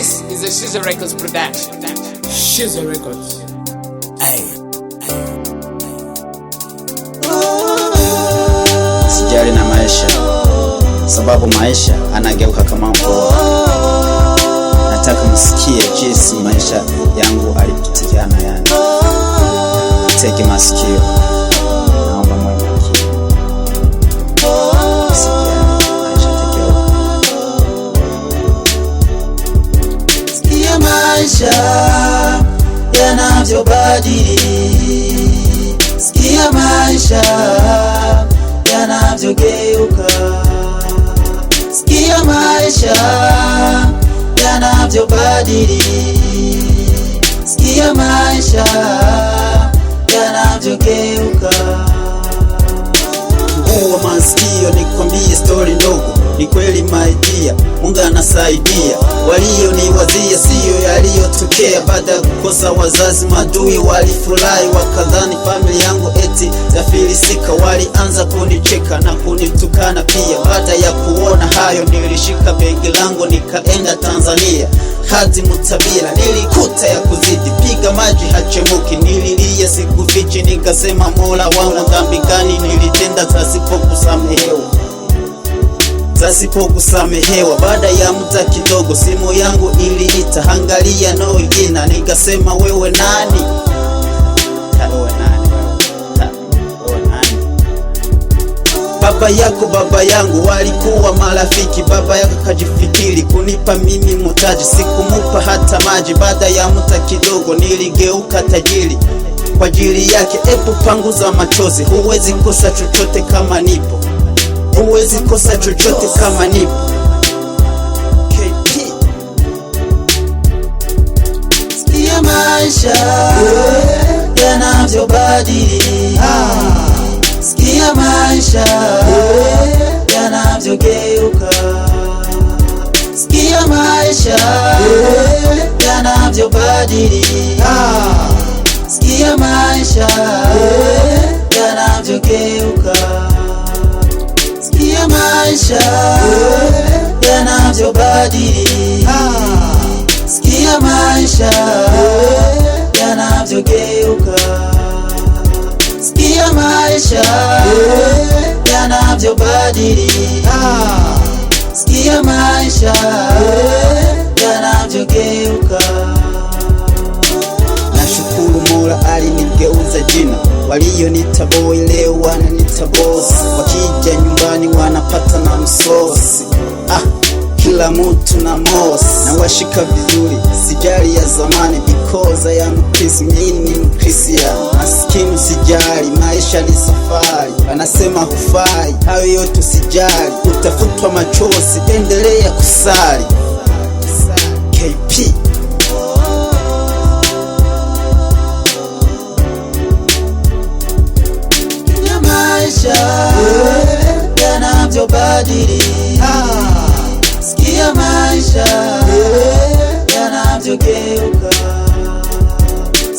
This is a Shiza Records production. Shiza Records. Sijali na maisha, sababu maisha anageuka kama mvua. Nataka msikie jinsi maisha yangu alipitiana yani. Teke masikio, naomba mwe makini. Sikia maisha yanavyobadili, sikia maisha yanavyogeuka, sikia maisha yanavyobadili, sikia maisha yanavyogeuka. Uwa masikio nikwambie story ndogo, ni kweli maidia, Mungu anasaidia. Walio ni wazia siyo yaliyotokea, baada ya kukosa wazazi madui walifurahi, wakadhani familia yangu eti yafilisika. Walianza kunicheka na kunitukana pia. Baada ya kuona hayo nilishika begi langu nikaenda Tanzania hadi Mutabira. Nilikuta ya kuzidi, piga maji hachemuki. Nililia sikufichi, nikasema Mola wangu, dhambi gani nilitenda zasipokusamehewa. Baada ya muda kidogo simu yangu iliita, angalia no jina, nikasema wewe nani? Baba yangu walikuwa marafiki. Baba yako kajifikiri kunipa mimi mtaji, sikumupa hata maji. Baada ya muda kidogo niligeuka tajiri kwa ajili yake. Ebu panguza machozi, huwezi kosa chochote kama nipo, huwezi kosa chochote kama nipo. KP. Sikia maisha yanavyobadili, sikia maisha yanavyogeuka, sikia maisha yanavyobadili, sikia maisha yanavyogeuka, sikia maisha yanavyobadili, sikia maisha yanavyogeuka, sikia maisha yanavyobadili, sikia maisha yanavyogeuka. Nashukuru Mola alinigeuza jina, walionita boy leo wananita boss. Wakija nyumbani wanapata na msosi, kila mtu na mosi. Na washika vizuri, sijali ya zamani, because I am Chris, mimi ni Christian. Maskini sijali, maisha ni safari, anasema hufai, hayo yote sijali. Utafutwa machozi, endelea kusali. KP. Sikia maisha yanavyobadili, sikia maisha yanavyogeuka,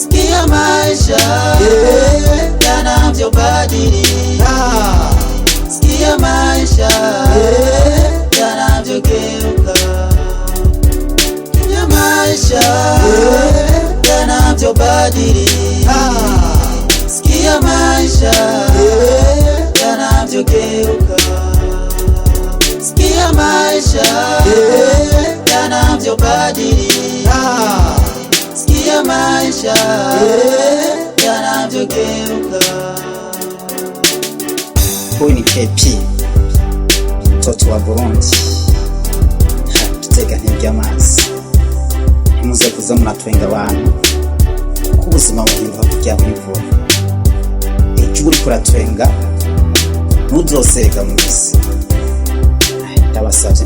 sikia maisha yanavyobadili, sikia maisha yanavyogeuka, sikia maisha yanavyobadili, sikia maisha yanavyogeuka, sikia maisha yanavyobadili, sikia maisha yanavyogeuka. Huyu ni KP, mtoto wa Burundi. Tutega ntingi amazi, nimuze kuza munatwenga abantu kubuzima buhinduka kujya bw'imvura. Ejo uri kuratwenga ntuzosega mu isi. Ndabasabye